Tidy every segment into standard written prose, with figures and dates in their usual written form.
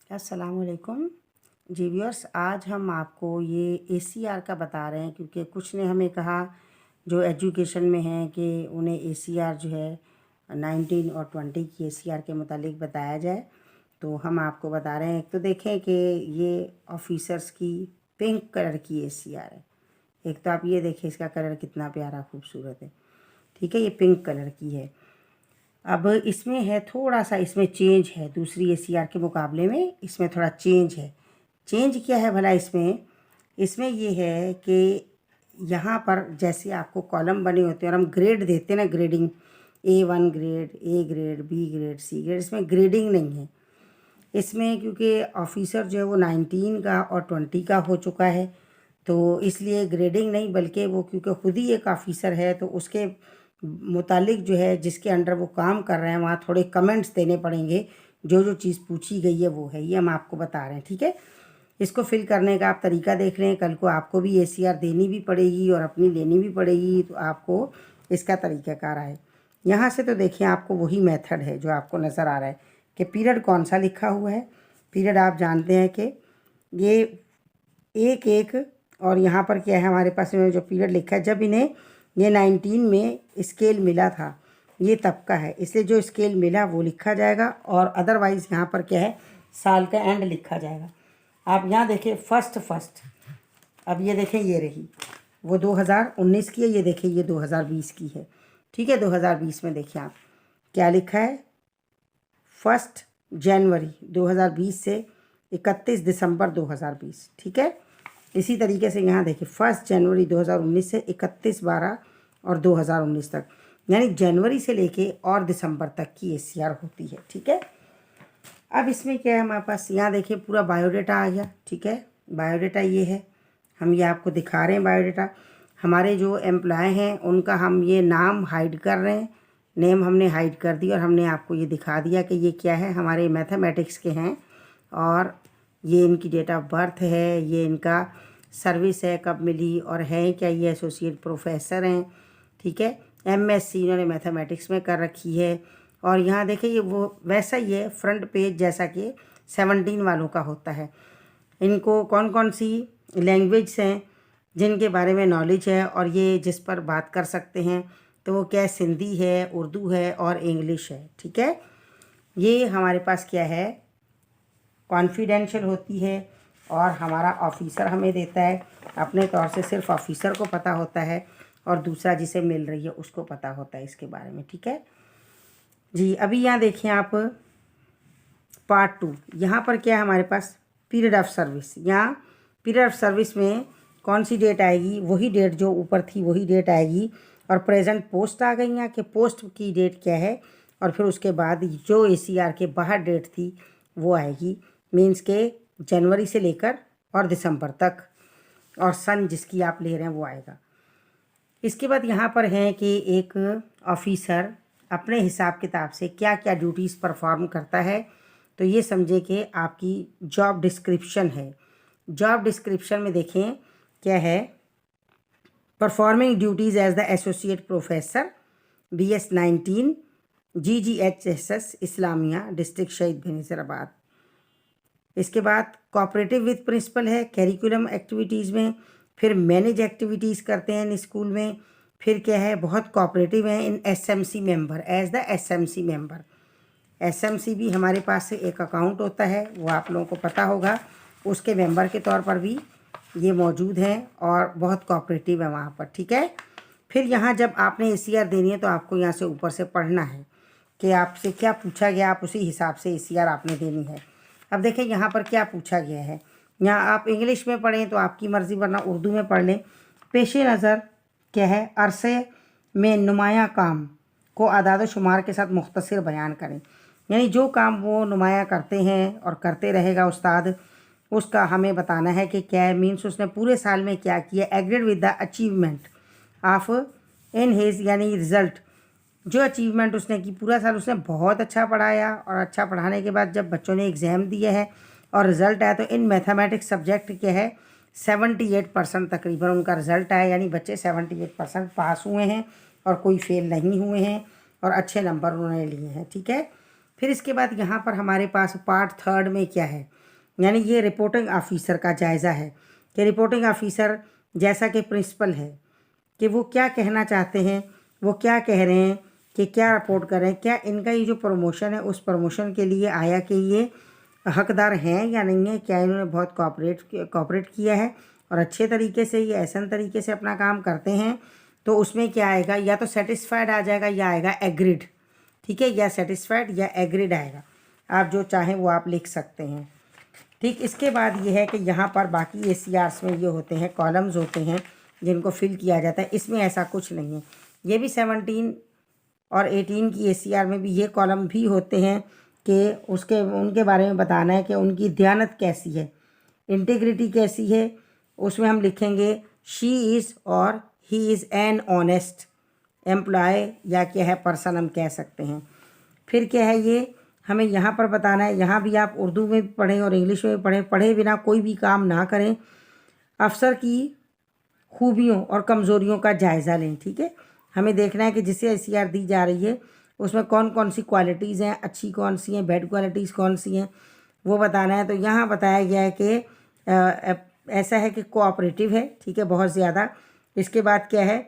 अस्सलामुअलैकुम जी व्यूअर्स, आज हम आपको ये ACR का बता रहे हैं क्योंकि कुछ ने हमें कहा जो एजुकेशन में हैं कि उन्हें ACR जो है 19 और 20 की ACR के मुतालिक बताया जाए। तो हम आपको बता रहे हैं। एक तो देखें कि ये ऑफिसर्स की पिंक कलर की ACR है। एक तो आप ये देखें, इसका कलर कितना प्यारा खूबसूरत है। ठीक है, ये पिंक कलर की है। अब इसमें है थोड़ा सा, इसमें चेंज है दूसरी ACR के मुकाबले में, इसमें थोड़ा चेंज है। चेंज क्या है भला इसमें ये है कि यहाँ पर जैसे आपको कॉलम बने होते हैं और हम ग्रेड देते हैं ना, grading A1 grade, A grade, B grade, C grade, इसमें ग्रेडिंग नहीं है। इसमें क्योंकि ऑफिसर जो है वो 19 का और 20 का हो चुका है, तो इसलिए ग्रेडिंग नहीं, बल्कि वो क्योंकि खुद ही एक ऑफिसर है तो उसके मुतालिक जो है जिसके अंडर वो काम कर रहे हैं वहाँ थोड़े कमेंट्स देने पड़ेंगे। जो जो चीज़ पूछी गई है वो है, ये हम आपको बता रहे हैं। ठीक है, इसको फिल करने का आप तरीका देख लें। कल को आपको भी ACR देनी भी पड़ेगी और अपनी लेनी भी पड़ेगी, तो आपको इसका तरीक़ाकार है। यहाँ से तो देखिए, आपको वही मेथड है जो आपको नज़र आ रहा है कि पीरियड कौन सा लिखा हुआ है। पीरियड आप जानते हैं कि ये एक एक, और यहाँ पर क्या है हमारे पास इन्होंने जो पीरियड लिखा है, जब इन्हें ये 19 में स्केल मिला था ये तब का है, इसलिए जो स्केल मिला वो लिखा जाएगा और अदरवाइज़ यहाँ पर क्या है साल का एंड लिखा जाएगा। आप यहाँ देखें फर्स्ट, अब ये देखें ये रही वो 2019 की है, ये देखें ये 2020 की है। ठीक है, 2020 में देखिए आप क्या लिखा है, 1 जनवरी 2020 से 31 दिसंबर 2020। ठीक है, इसी तरीके से यहाँ देखिए 1 जनवरी 2019 से 31/12 और 2019 तक, यानी जनवरी से लेके और दिसंबर तक की ACR होती है। ठीक है, अब इसमें क्या है हमारे पास, यहाँ देखिए पूरा बायोडाटा आ गया। ठीक है, बायोडाटा ये है, हम ये आपको दिखा रहे हैं बायोडाटा। हमारे जो एम्प्लॉय हैं उनका हम ये नाम हाइड कर रहे हैं, नेम हमने हाइड कर दी और हमने आपको ये दिखा दिया कि ये क्या है, हमारे मैथमेटिक्स के हैं और ये इनकी डेट ऑफ बर्थ है, ये इनका सर्विस है कब मिली और है क्या, ये एसोसिएट प्रोफेसर हैं। ठीक है, MSc इन्होंने मैथमेटिक्स में कर रखी है। और यहाँ देखिए ये वो वैसा ही है फ्रंट पेज जैसा कि 17 वालों का होता है। इनको कौन कौन सी लैंग्वेज हैं जिनके बारे में नॉलेज है और ये जिस पर बात कर सकते हैं, तो वो क्या है, सिंधी है, उर्दू है और इंग्लिश है। ठीक है, ये हमारे पास क्या है कॉन्फिडेंशियल होती है और हमारा ऑफिसर हमें देता है। अपने तौर से सिर्फ ऑफिसर को पता होता है और दूसरा जिसे मिल रही है उसको पता होता है इसके बारे में। ठीक है जी, अभी यहाँ देखिए आप पार्ट 2, यहाँ पर क्या है हमारे पास पीरियड ऑफ सर्विस। यहाँ पीरियड ऑफ सर्विस में कौन सी डेट आएगी, वही डेट जो ऊपर थी वही डेट आएगी और प्रेजेंट पोस्ट आ गई यहाँ कि पोस्ट की डेट क्या है, और फिर उसके बाद जो ACR के बाहर डेट थी वो आएगी, मीन्स के जनवरी से लेकर और दिसंबर तक, और सन जिसकी आप ले रहे हैं वो आएगा। इसके बाद यहाँ पर है कि एक ऑफिसर अपने हिसाब किताब से क्या क्या ड्यूटीज़ परफॉर्म करता है, तो ये समझे कि आपकी जॉब डिस्क्रिप्शन है। जॉब डिस्क्रिप्शन में देखें क्या है, performing duties as the associate professor BS 19 GGHSS Islamia district Shaheed Benazirabad. इसके बाद कोऑपरेटिव विद प्रिंसिपल है कैरिकुलम एक्टिविटीज़ में, फिर मैनेज एक्टिविटीज़ करते हैं इन स्कूल में, फिर क्या है बहुत कोऑपरेटिव है in SMC member as the SMC member. SMC भी हमारे पास से एक अकाउंट होता है, वो आप लोगों को पता होगा, उसके मेंबर के तौर पर भी ये मौजूद हैं और बहुत कोऑपरेटिव है वहाँ पर। ठीक है, फिर यहाँ जब आपने ACR देनी है तो आपको यहाँ से ऊपर से पढ़ना है कि आपसे क्या पूछा गया, आप उसी हिसाब से ACR आपने देनी है। अब देखें यहाँ पर क्या पूछा गया है, यहाँ आप इंग्लिश में पढ़ें तो आपकी मर्ज़ी, वरना उर्दू में पढ़ लें। पेश नज़र क्या है, अरसे में नुमाया काम को आदाद शुमार के साथ मुख्तसर बयान करें, यानी जो काम वो नुमाया करते हैं और करते रहेगा उस्ताद, उसका हमें बताना है कि क्या है, मीन्स उसने पूरे साल में क्या किया, agreed with the achievement of in his, यानी रिज़ल्ट, जो अचीवमेंट उसने की पूरा साल उसने बहुत अच्छा पढ़ाया और अच्छा पढ़ाने के बाद जब बच्चों ने एग्ज़ाम दिए हैं और रिज़ल्ट आया तो इन मैथमेटिक्स सब्जेक्ट के है 78% तकरीबन उनका रिज़ल्ट आया, यानी बच्चे 78% पास हुए हैं और कोई फेल नहीं हुए हैं और अच्छे नंबर उन्होंने लिए हैं। ठीक है, फिर इसके बाद यहाँ पर हमारे पास पार्ट 3 में क्या है, यानी ये रिपोर्टिंग ऑफिसर का जायज़ा है कि रिपोर्टिंग ऑफिसर जैसा कि प्रिंसिपल है कि वो क्या कहना चाहते हैं, वो क्या कह रहे हैं, कि क्या रिपोर्ट कर रहे हैं, क्या इनका ये जो प्रमोशन है उस प्रमोशन के लिए आया कि ये हकदार हैं या नहीं है, क्या इन्होंने बहुत कॉपरेट किया है और अच्छे तरीके से ये ऐसा तरीके से अपना काम करते हैं। तो उसमें क्या आएगा, या तो सेटिस्फाइड आ जाएगा या आएगा एग्रीड। ठीक है, या सेटिस्फाइड या एग्रीड आएगा, आप जो चाहें वो आप लिख सकते हैं। ठीक, इसके बाद ये है कि यहाँ पर बाकी ACRs में ये होते हैं कॉलम्स होते हैं जिनको फिल किया जाता है। इसमें ऐसा कुछ नहीं है। ये भी 17 और 18 की ACR में भी ये कॉलम भी होते हैं कि उनके बारे में बताना है कि उनकी दयानत कैसी है, इंटीग्रिटी कैसी है। उसमें हम लिखेंगे शी इज़ और he is an honest employee, या क्या है पर्सन हम कह सकते हैं। फिर क्या है, ये हमें यहाँ पर बताना है। यहाँ भी आप उर्दू में भी पढ़ें और इंग्लिश में भी पढ़ें, पढ़े बिना कोई भी काम ना करें। अफसर की खूबियों और कमज़ोरियों का जायज़ा लें। ठीक है, हमें देखना है कि जिसे ACR दी जा रही है उसमें कौन कौन सी क्वालिटीज़ हैं, अच्छी कौन सी हैं, बैड क्वालिटीज़ कौन सी हैं, वो बताना है। तो यहाँ बताया गया है कि ऐसा है कि कोऑपरेटिव है। ठीक है, बहुत ज़्यादा। इसके बाद क्या है,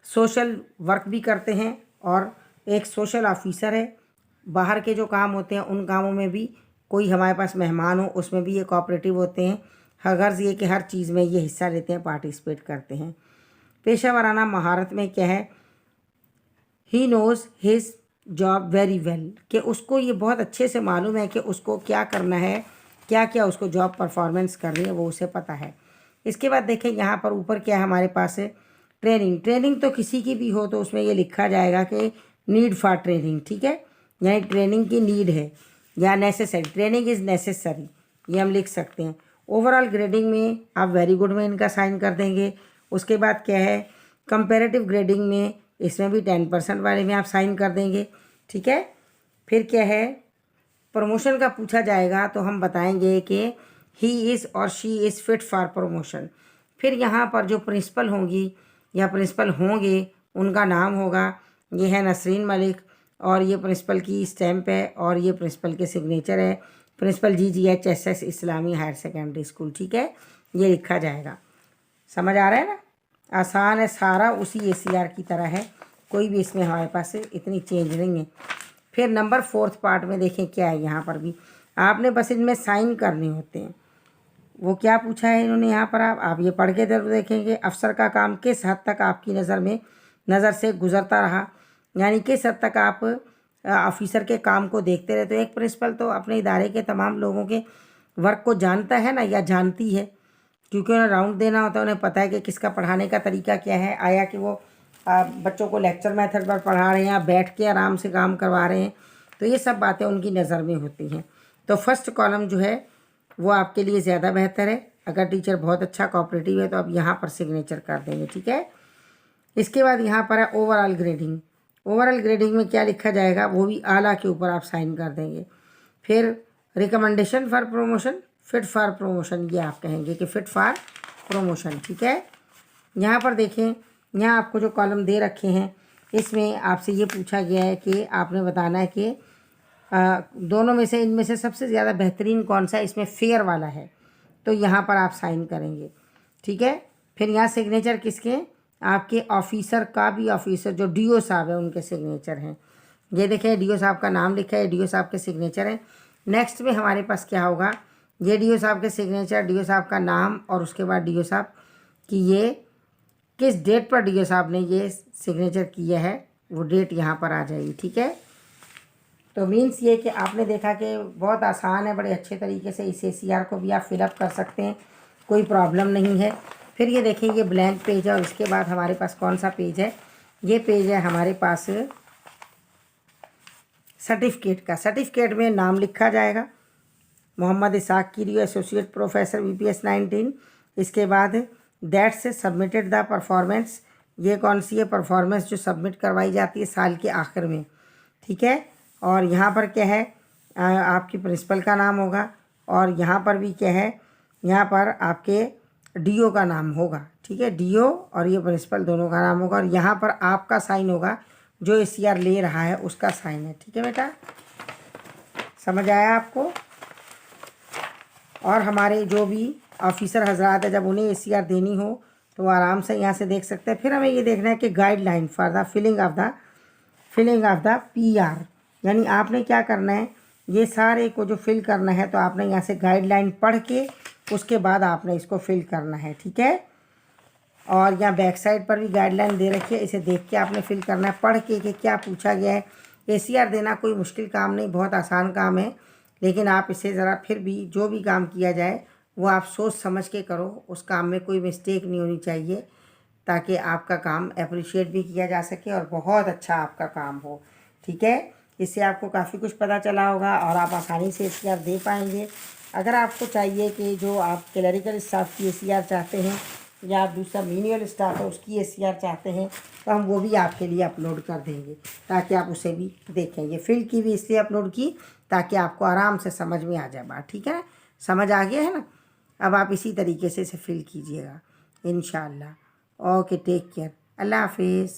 सोशल वर्क भी करते हैं और एक सोशल ऑफिसर है। बाहर के जो काम होते हैं उन कामों में भी कोई हमारे पास मेहमान हो उसमें भी ये कोऑपरेटिव होते हैं। गर्ज़ ये कि हर चीज़ में ये हिस्सा लेते हैं, पार्टिसिपेट करते हैं। पेशा वराना महारत में क्या है, he knows his job very well, कि उसको ये बहुत अच्छे से मालूम है कि उसको क्या करना है, क्या क्या उसको जॉब परफॉर्मेंस करनी है, वो उसे पता है। इसके बाद देखें यहाँ पर ऊपर क्या है हमारे पास है, ट्रेनिंग तो किसी की भी हो तो उसमें ये लिखा जाएगा कि नीड फॉर ट्रेनिंग। ठीक है, यानी ट्रेनिंग की नीड है या नेसेसरी, ट्रेनिंग इज़ नेसेसरी, ये हम लिख सकते हैं। ओवरऑल ग्रेडिंग में आप वेरी गुड में इनका साइन कर देंगे। उसके बाद क्या है, कंपैरेटिव ग्रेडिंग में इसमें भी 10% वाले में आप साइन कर देंगे। ठीक है, फिर क्या है, प्रमोशन का पूछा जाएगा तो हम बताएंगे कि ही इज़ और she is fit for promotion. फिर यहाँ पर जो प्रिंसिपल होंगी या प्रिंसिपल होंगे उनका नाम होगा, ये है नसरीन मलिक और ये प्रिंसिपल की स्टैम्प है और ये प्रिंसिपल के सिग्नेचर है, प्रिंसिपल GGH SS इस्लामी हायर सेकेंडरी स्कूल। ठीक है, ये लिखा जाएगा। समझ आ रहा है ना, आसान है, सारा उसी ACR की तरह है, कोई भी इसमें हमारे पास इतनी चेंज नहीं है। फिर नंबर 4th पार्ट में देखें क्या है, यहाँ पर भी आपने बस इनमें साइन करने होते हैं। वो क्या पूछा है इन्होंने यहाँ पर, आप ये पढ़ के जरूर देखेंगे। अफसर का काम किस हद तक आपकी नज़र से गुजरता रहा, यानी किस हद तक आप ऑफिसर के काम को देखते रहे। तो एक प्रिंसिपल तो अपने इदारे के तमाम लोगों के वर्क को जानता है ना, या जानती है, क्योंकि उन्हें राउंड देना होता है, उन्हें पता है कि किसका पढ़ाने का तरीका क्या है, आया कि वो बच्चों को लेक्चर मेथड पर पढ़ा रहे हैं या बैठ के आराम से काम करवा रहे हैं। तो ये सब बातें उनकी नज़र में होती हैं। तो फर्स्ट कॉलम जो है वो आपके लिए ज़्यादा बेहतर है। अगर टीचर बहुत अच्छा कोऑपरेटिव है तो आप यहाँ पर सिग्नेचर कर देंगे। ठीक है, इसके बाद यहाँ पर है ओवरऑल ग्रेडिंग। ओवरऑल ग्रेडिंग में क्या लिखा जाएगा, वो भी आला के ऊपर आप साइन कर देंगे। फिर recommendation for promotion, fit for promotion, ये आप कहेंगे कि फिट फॉर प्रमोशन। ठीक है, यहाँ पर देखें, यहाँ आपको जो कॉलम दे रखे हैं इसमें आपसे ये पूछा गया है कि आपने बताना है कि दोनों में से इनमें से सबसे ज़्यादा बेहतरीन कौन सा इसमें फेयर वाला है, तो यहाँ पर आप साइन करेंगे। ठीक है, फिर यहाँ सिग्नेचर किसके, आपके ऑफिसर का भी, ऑफिसर जो DO साहब है उनके सिग्नेचर हैं। ये देखें DO साहब का नाम लिखा है, DO साहब के सिग्नेचर हैं। नेक्स्ट में हमारे पास क्या होगा, ये DO साहब के सिग्नेचर, DO साहब का नाम और उसके बाद DO साहब की ये किस डेट पर DO साहब ने ये सिग्नेचर किया है वो डेट यहाँ पर आ जाएगी। ठीक है, तो मीन्स ये कि आपने देखा कि बहुत आसान है, बड़े अच्छे तरीके से इस ACR को भी आप फिलअप कर सकते हैं, कोई प्रॉब्लम नहीं है। फिर ये देखें, ये ब्लैंक पेज है और इसके बाद हमारे पास कौन सा पेज है, ये पेज है हमारे पास सर्टिफिकेट का। सर्टिफिकेट में नाम लिखा जाएगा, मोहम्मद इसाक कीरी एसोसिएट प्रोफेसर VPS 19। इसके बाद दैट से सबमिटेड द परफॉर्मेंस, ये कौन सी है परफॉर्मेंस जो सबमिट करवाई जाती है साल के आखिर में। ठीक है, और यहाँ पर क्या है, आपकी प्रिंसिपल का नाम होगा और यहाँ पर भी क्या है, यहाँ पर आपके DO का नाम होगा। ठीक है, DO और ये प्रिंसिपल दोनों का नाम होगा और यहाँ पर आपका साइन होगा, जो ACR ले रहा है उसका साइन है। ठीक है बेटा, समझ आया आपको। और हमारे जो भी ऑफिसर हजरात है, जब उन्हें एसीआर देनी हो तो आराम से यहाँ से देख सकते हैं। फिर हमें ये देखना है कि guideline for the filling of the PR, यानी आपने क्या करना है, ये सारे को जो फिल करना है तो आपने यहाँ से गाइडलाइन पढ़ के उसके बाद आपने इसको फिल करना है, ठीक है। और यहाँ बैक साइड पर भी गाइडलाइन दे रखी है, इसे देख के आपने फिल करना है, पढ़ के कि क्या पूछा गया है। एसीआर देना कोई मुश्किल काम नहीं, बहुत आसान काम है, लेकिन आप इसे ज़रा फिर भी जो भी काम किया जाए वो आप सोच समझ के करो, उस काम में कोई मिस्टेक नहीं होनी चाहिए, ताकि आपका काम अप्रिशिएट भी किया जा सके और बहुत अच्छा आपका काम हो, ठीक है। इससे आपको काफ़ी कुछ पता चला होगा और आप आसानी से एसीआर दे पाएंगे। अगर आपको चाहिए कि जो आप क्लरिकल स्टाफ की एसीआर चाहते हैं या आप दूसरा मीनियल स्टाफ है उसकी एसीआर चाहते हैं तो हम वो भी आपके लिए अपलोड कर देंगे, ताकि आप उसे भी देखें। ये फिल की भी इसलिए अपलोड की ताकि आपको आराम से समझ में आ जाए बात, ठीक है ना। समझ आ गया है ना। अब आप इसी तरीके से इसे फिल कीजिएगा इंशाल्लाह। ओके, टेक केयर, अल्लाह हाफिज़।